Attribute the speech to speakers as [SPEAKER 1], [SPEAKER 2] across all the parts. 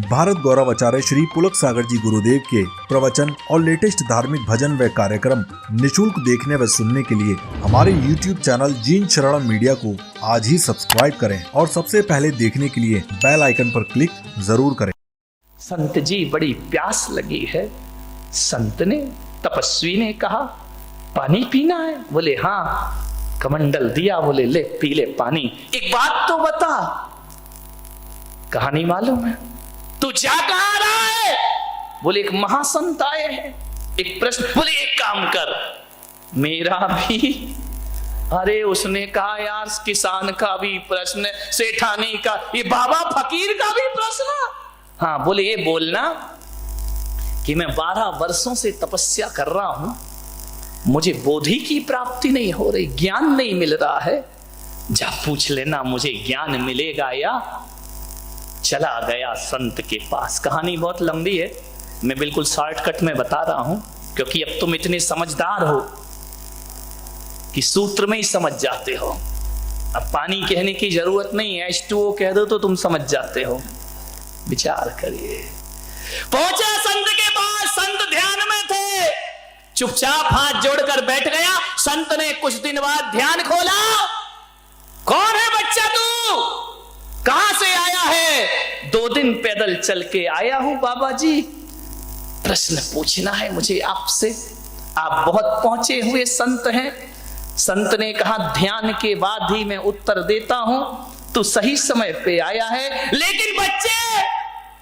[SPEAKER 1] भारत गौरव आचार्य श्री पुलक सागर जी गुरुदेव के प्रवचन और लेटेस्ट धार्मिक भजन व कार्यक्रम निशुल्क देखने व सुनने के लिए हमारे YouTube चैनल जीन शरणम मीडिया को आज ही सब्सक्राइब करें और सबसे पहले देखने के लिए बेल आइकन पर क्लिक जरूर करें।
[SPEAKER 2] संत जी बड़ी प्यास लगी है। संत ने, तपस्वी ने कहा पानी पीना है? बोले हाँ। कमंडल दिया, बोले ले पी ले पानी। एक बात तो बता, कहानी मालूम है? तू जा कहां रहा है? बोले एक महासंत आए हैं, एक प्रश्न। बोले एक काम कर, मेरा भी। अरे उसने कहा यार किसान का भी प्रश्न, सेठानी का, ये बाबा फकीर का भी प्रश्न। हाँ, बोले ये बोलना कि मैं 12 वर्षों से तपस्या कर रहा हूं, मुझे बोधि की प्राप्ति नहीं हो रही, ज्ञान नहीं मिल रहा है। जा पूछ लेना मुझे ज्ञान मिलेगा या। चला गया संत के पास। कहानी बहुत लंबी है, मैं बिल्कुल शॉर्टकट में बता रहा हूं, क्योंकि अब तुम इतने समझदार हो कि सूत्र में ही समझ जाते हो। अब पानी कहने की जरूरत नहीं है, H2O कह दो तो तुम समझ जाते हो। विचार करिए। पहुंचा संत के पास, संत ध्यान में थे, चुपचाप हाथ जोड़कर बैठ गया। संत ने कुछ दिन बाद ध्यान खोला। कौन है बच्चा तू? कहां से आया है? 2 दिन पैदल चल के आया हूं बाबा जी, प्रश्न पूछना है मुझे आपसे। आप बहुत पहुंचे हुए संत हैं। संत ने कहा ध्यान के बाद ही मैं उत्तर देता हूं, तू सही समय पे आया है। लेकिन बच्चे,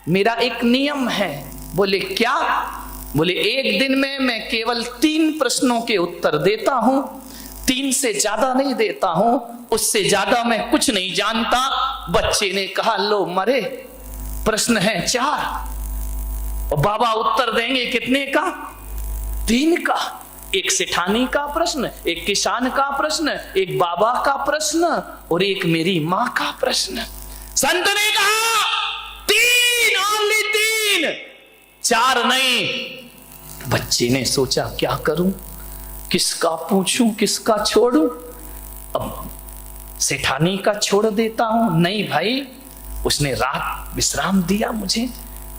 [SPEAKER 2] मेरा एक नियम है। बोले क्या? बोले एक दिन में मैं केवल 3 प्रश्नों के उत्तर देता हूं, 3 से ज्यादा नहीं देता हूं, उससे ज्यादा मैं कुछ नहीं जानता। बच्चे ने कहा लो मरे, प्रश्न है 4 और बाबा उत्तर देंगे कितने का? 3 का। एक सेठानी का प्रश्न, एक किसान का प्रश्न, एक बाबा का प्रश्न और एक मेरी मां का प्रश्न। संत ने कहा 3, ओनली 3, 4 नहीं। बच्चे ने सोचा क्या करूं, किसका पूछूं, किसका छोड़ूं? अब सेठानी का छोड़ देता हूं। नहीं भाई, उसने रात विश्राम दिया मुझे,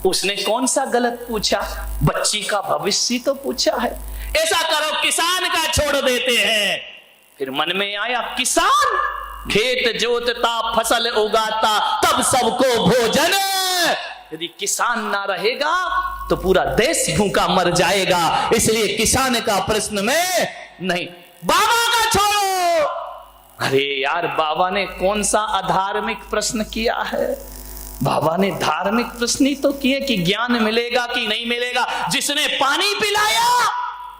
[SPEAKER 2] उसने कौन सा गलत पूछा, बच्ची का भविष्य तो पूछा है। ऐसा करो किसान का छोड़ देते हैं। फिर मन में आया किसान खेत जोतता, फसल उगाता, तब सबको भोजन। यदि किसान ना रहेगा तो पूरा देश भूखा मर जाएगा, इसलिए किसान का प्रश्न में नहीं, बाबा का छोड़ो। अरे यार, बाबा ने कौन सा अधार्मिक प्रश्न किया है? बाबा ने धार्मिक प्रश्न ही तो किए कि ज्ञान मिलेगा कि नहीं मिलेगा। जिसने पानी पिलाया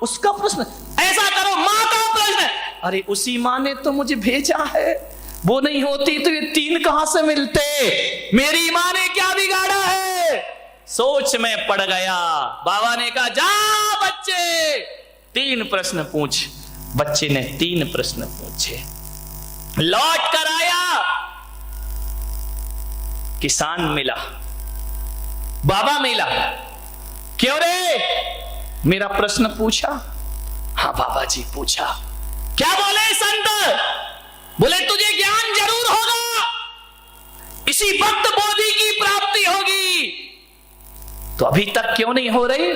[SPEAKER 2] उसका प्रश्न। ऐसा करो मां का प्रश्न। अरे उसी मां ने तो मुझे भेजा है, वो नहीं होती तो ये 3 कहां से मिलते? मेरी मां ने क्या बिगाड़ा है? सोच में पड़ गया। बाबा ने कहा जा बच्चे 3 प्रश्न पूछ। बच्चे ने 3 प्रश्न पूछे, लौट कर आया। किसान मिला, बाबा मिला। क्यों रे, मेरा प्रश्न पूछा? हाँ बाबा जी पूछा। क्या बोले संत? बोले तुझे ज्ञान जरूर होगा, इसी वक्त बोधि की प्राप्ति होगी, तो अभी तक क्यों नहीं हो रही?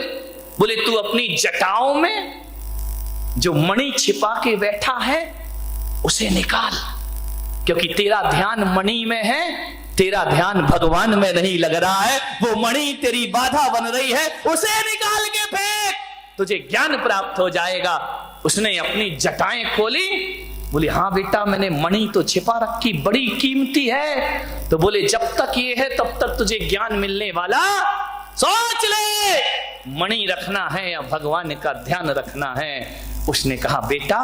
[SPEAKER 2] बोले तू अपनी जटाओं में जो मणि छिपा के बैठा है उसे निकाल, क्योंकि तेरा ध्यान मणि में है, तेरा ध्यान भगवान में नहीं लग रहा है। वो मणि तेरी बाधा बन रही है, उसे निकाल के फेंक, तुझे ज्ञान प्राप्त हो जाएगा। उसने अपनी जटाएं खोली। बोले हाँ बेटा, मैंने मणि तो छिपा रखी, बड़ी कीमती है। तो बोले जब तक ये है तब तक तुझे ज्ञान मिलने वाला, सोच ले मणि रखना है या भगवान का ध्यान रखना है। उसने कहा बेटा,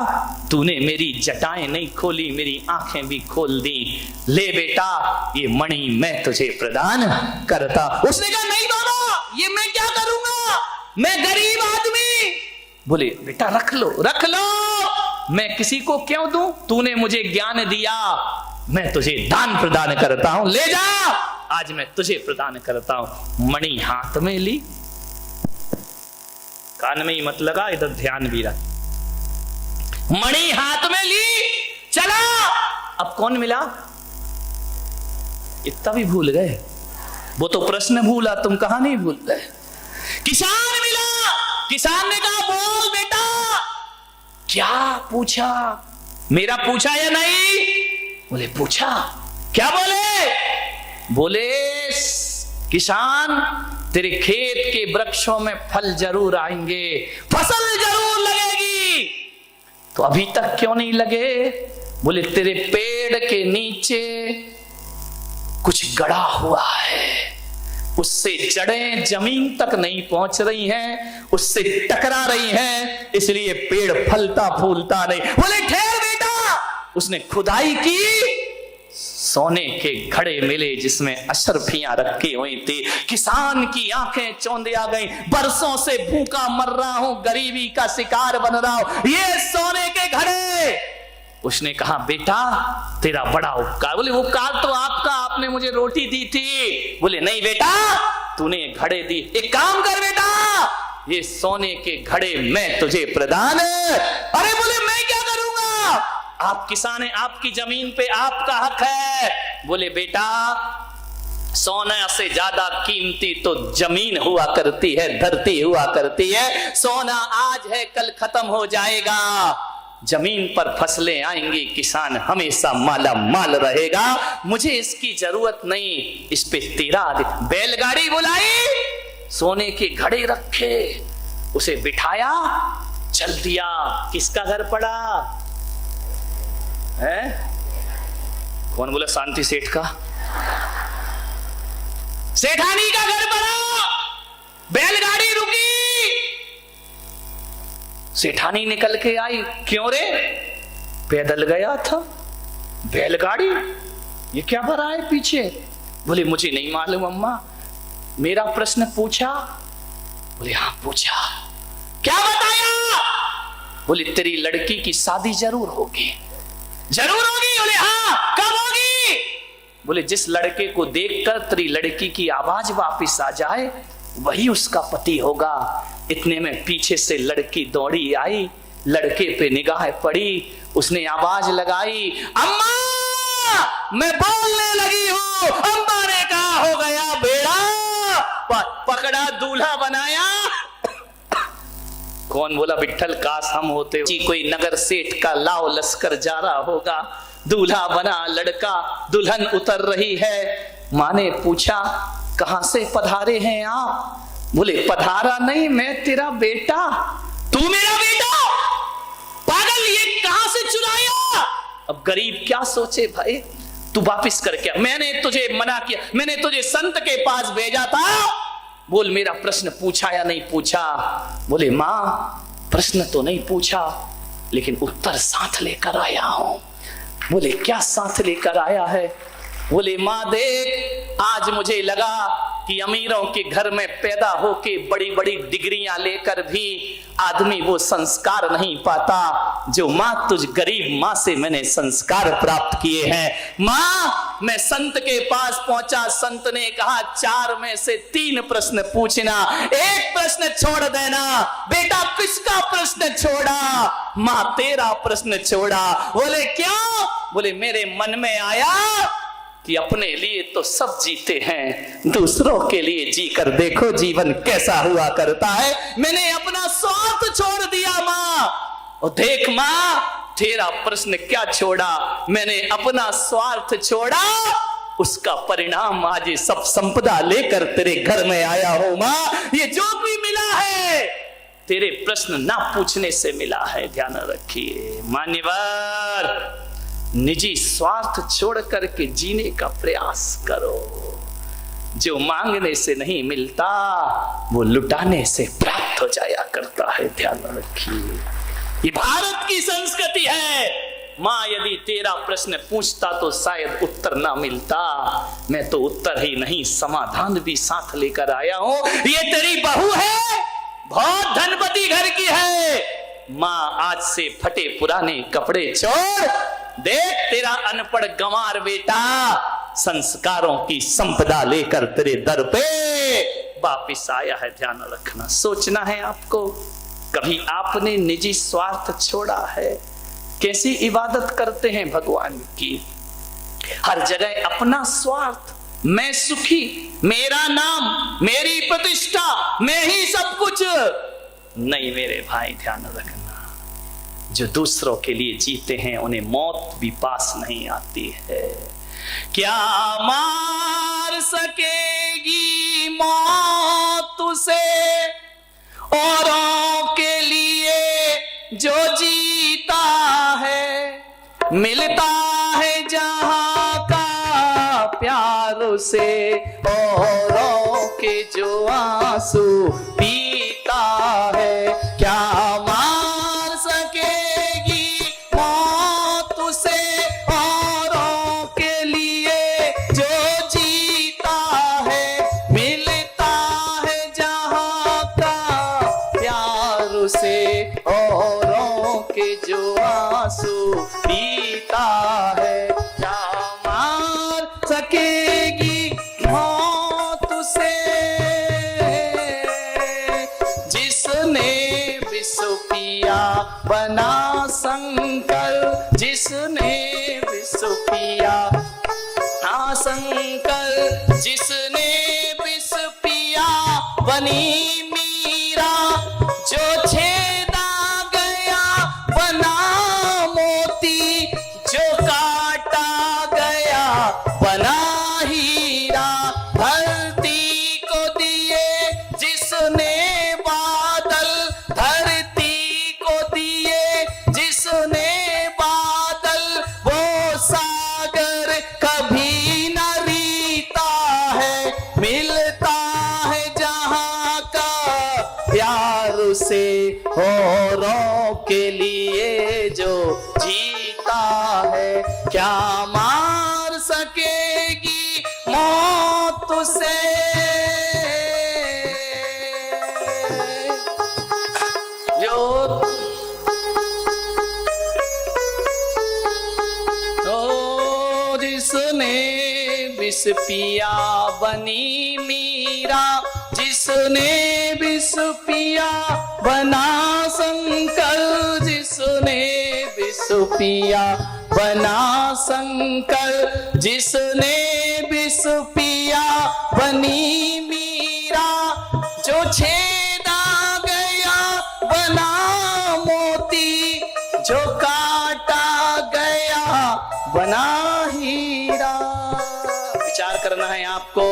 [SPEAKER 2] तूने मेरी जटाएं नहीं खोली, मेरी आंखें भी खोल दी। ले बेटा, ये मणि मैं तुझे प्रदान करता। उसने कहा नहीं बाबा, ये मैं क्या करूंगा, मैं गरीब आदमी। बोले बेटा रख लो, रख लो, मैं किसी को क्यों दूं? तूने मुझे ज्ञान दिया, मैं तुझे दान प्रदान करता हूं, ले जा, आज मैं तुझे प्रदान करता हूं। मणि हाथ में ली, कान में ही मत लगा, इधर ध्यान भी रख। मणि हाथ में ली, चला। अब कौन मिला? इतना भी भूल गए? वो तो प्रश्न भूला, तुम कहानी भूल गए। किसान मिला, किसान ने कहा बोल बेटा, क्या पूछा? मेरा पूछा या नहीं? बोले पूछा। क्या बोले? बोले किसान तेरे खेत के वृक्षों में फल जरूर आएंगे, फसल जरूर लगेगी, तो अभी तक क्यों नहीं लगे? बोले तेरे पेड़ के नीचे कुछ गड़ा हुआ है, उससे जड़ें जमीन तक नहीं पहुंच रही हैं, उससे टकरा रही हैं, इसलिए पेड़ फलता फूलता नहीं। बोले ठहर बेटा, उसने खुदाई की, सोने के घड़े मिले जिसमें अशरफियां रखी हुई थी। किसान की आंखें चौंधे आ गई, बरसों से भूखा मर रहा हूं, गरीबी का शिकार बन रहा हूं, ये सोने के घड़े। उसने कहा बेटा तेरा बड़ा उपकार। बोले उपकार तो आपका, आपने मुझे रोटी दी थी। बोले नहीं बेटा, तूने घड़े दी, एक काम कर बेटा, ये सोने के घड़े मैं तुझे प्रदान। अरे बोले मैं क्या करूंगा? आप किसान हैं, आपकी जमीन पे आपका हक है। बोले बेटा सोना से ज्यादा कीमती तो जमीन हुआ करती है, धरती हुआ करती है। सोना आज है कल खत्म हो जाएगा, जमीन पर फसलें आएंगी, किसान हमेशा माला माल रहेगा, मुझे इसकी जरूरत नहीं, इस पे तेरा बैलगाड़ी बुलाई, सोने के घड़े रखे, उसे बिठाया, चल दिया। किसका घर पड़ा है? कौन बोला? शांति सेठ का, सेठानी का घर पड़ा। बैलगाड़ी रुकी, सेठानी निकल के आई। क्यों रे? पैदल गया था, बैलगाड़ी ये क्या भरा है पीछे? बोले मुझे नहीं मालूम अम्मा, मेरा प्रश्न पूछा। बोले हाँ पूछा। क्या बताया? बोले तेरी लड़की की शादी जरूर होगी। जरूर होगी? बोले हाँ। कब होगी? बोले जिस लड़के को देखकर तेरी लड़की की आवाज वापिस आ जाए वही उसका पति होगा। इतने में पीछे से लड़की दौड़ी आई, लड़के पे निगाह पड़ी, उसने आवाज लगाई, अम्मा मैं बोलने लगी हूं। अम्मा ने कहा हो गया बेड़ा, पकड़ा दूल्हा बनाया। कौन बोला? विट्ठल काश हम होते, कोई नगर सेठ का लाव लश्कर जा रहा होगा, दूल्हा बना लड़का, दुल्हन उतर रही है। माँ ने पूछा कहां से पधारे हैं आप? बोले पधारा नहीं, मैं तेरा बेटा। तू मेरा बेटा? पागल, ये कहां से चुराया? अब गरीब क्या सोचे भाई, तू वापिस कर क्या? मैंने तुझे मना किया, मैंने तुझे संत के पास भेजा था। बोल मेरा प्रश्न पूछा या नहीं पूछा? बोले माँ प्रश्न तो नहीं पूछा, लेकिन उत्तर साथ लेकर आया हूं। बोले क्या साथ लेकर आया है? बोले माँ देख, आज मुझे लगा कि अमीरों के घर में पैदा होके बड़ी बड़ी डिग्रियां लेकर भी आदमी वो संस्कार नहीं पाता जो माँ तुझ गरीब माँ से मैंने संस्कार प्राप्त किए हैं। माँ मैं संत के पास पहुंचा, संत ने कहा 4 में से 3 प्रश्न पूछना, 1 प्रश्न छोड़ देना। बेटा किसका प्रश्न छोड़ा? माँ तेरा प्रश्न छोड़ा। बोले क्यों? बोले मेरे मन में आया कि अपने लिए तो सब जीते हैं, दूसरों के लिए जीकर देखो जीवन कैसा हुआ करता है। मैंने अपना स्वार्थ छोड़ दिया माँ। और देख माँ तेरा प्रश्न क्या छोड़ा, मैंने अपना स्वार्थ छोड़ा, उसका परिणाम आज ये सब संपदा लेकर तेरे घर में आया हो माँ। ये जो भी मिला है तेरे प्रश्न ना पूछने से मिला है, ध्यान रखिए। मान्यवर निजी स्वार्थ छोड़ करके जीने का प्रयास करो। जो मांगने से नहीं मिलता वो लुटाने से प्राप्त हो जाया करता है, ध्यान रखिए। ये भारत की संस्कृति है। माँ यदि तेरा प्रश्न पूछता तो शायद उत्तर ना मिलता। मैं तो उत्तर ही नहीं समाधान भी साथ लेकर आया हूं। ये तेरी बहू है, बहुत धनपति घर की है। माँ आज से फटे पुराने कपड़े छोड़, देख तेरा अनपढ़ गंवार बेटा संस्कारों की संपदा लेकर तेरे दर पे वापिस आया है। ध्यान रखना, सोचना है आपको, कभी आपने निजी स्वार्थ छोड़ा है? कैसी इबादत करते हैं भगवान की, हर जगह अपना स्वार्थ। मैं सुखी, मेरा नाम, मेरी प्रतिष्ठा, मैं ही सब कुछ। नहीं मेरे भाई, ध्यान रखना, जो दूसरों के लिए जीते हैं उन्हें मौत भी पास नहीं आती है। क्या मार सकेगी मौत उसे, औरों के लिए जो जीता है, मिलता है जहां का प्यार उसे, औरों के जो आंसू पीता है। क्या मार सकेगी मौत उसे, औरों के लिए जो जीता है, मिलता है जहां का प्यार उसे, औरों के जो आंसू पीता है। क्या मार सकेगी मौत उसे, जिसने विष पिया बना शंकर, जिसने विष पिया शंकर, जिसने विष पिया बनी मीरा, जो छेदा गया बना मोती, जो काटा गया बना हीरा, धरती को दिए जिसने बादल, धरती को दिए जिसने बादल, वो सागर कभी न रीता है, मिलता है जहां का प्यार उसे, औरों के लिए जो जीता है। क्या मार सकेगी मौत उसे, जो जिसने विष पिया बनी मीरा, जिसने विष पिया बना शंकर, जिसने विष पिया बना शंकर, जिसने विष पिया बनी मीरा, जो छेदा गया बना मोती, जो काटा गया बना हीरा। विचार करना है आपको,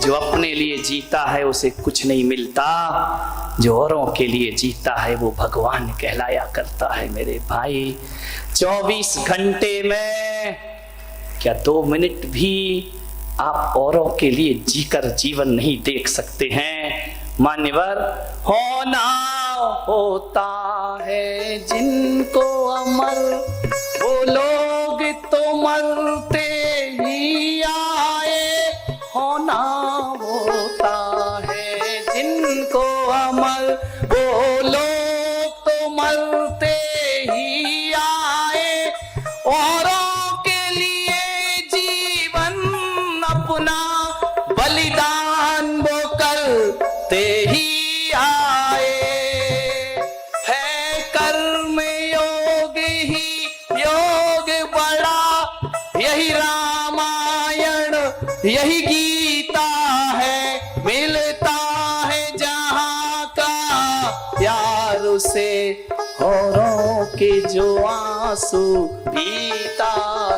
[SPEAKER 2] जो अपने लिए जीता है उसे कुछ नहीं मिलता, जो औरों के लिए जीता है वो भगवान कहलाया करता है। मेरे भाई, 24 घंटे में क्या 2 मिनट भी आप औरों के लिए जीकर जीवन नहीं देख सकते हैं? मान्यवर, होना होता है जिनको अमर, वो लोग तो मरते ही आए। होना होता है जिनको अमर, वो लोग तो मरते ही आए। औरों के लिए जीवन अपना बलिदान वो करते ही आए। है कर्म योग ही योग बड़ा, यही रामायण यही गीता है। मिलता है जहां का प्यार उसे, औरों के जो आंसू पीता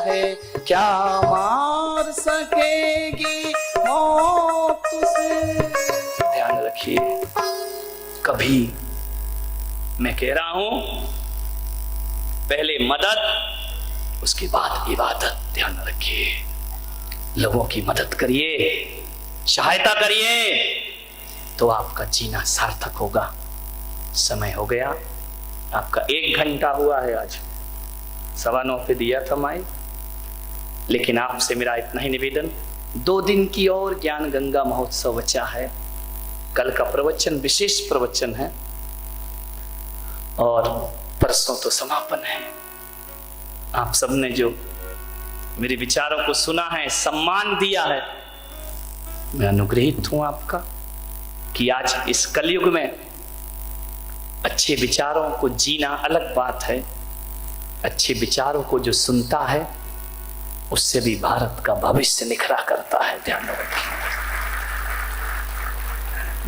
[SPEAKER 2] है। क्या मार सकेगी मौत उसे? ध्यान रखिए, कभी मैं कह रहा हूं पहले मदद उसके बाद इबादत। ध्यान रखिए, लोगों की मदद करिए, सहायता करिए, तो आपका जीना सार्थक होगा। समय हो गया, आपका 1 घंटा हुआ है, आज 9:15 पे दिया था माइक, लेकिन आपसे मेरा इतना ही निवेदन, 2 दिन की और ज्ञान गंगा महोत्सव बचा है। कल का प्रवचन विशेष प्रवचन है और परसों तो समापन है। आप सबने जो मेरे विचारों को सुना है, सम्मान दिया है, मैं अनुग्रहित हूं आपका कि आज इस कलयुग में अच्छे विचारों को जीना अलग बात है। अच्छे विचारों को जो सुनता है उससे भी भारत का भविष्य निखरा करता है। ध्यान रखिए,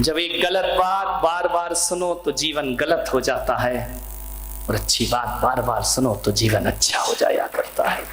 [SPEAKER 2] जब एक गलत बात बार बार सुनो तो जीवन गलत हो जाता है, और अच्छी बात बार बार सुनो तो जीवन अच्छा हो जाया करता है।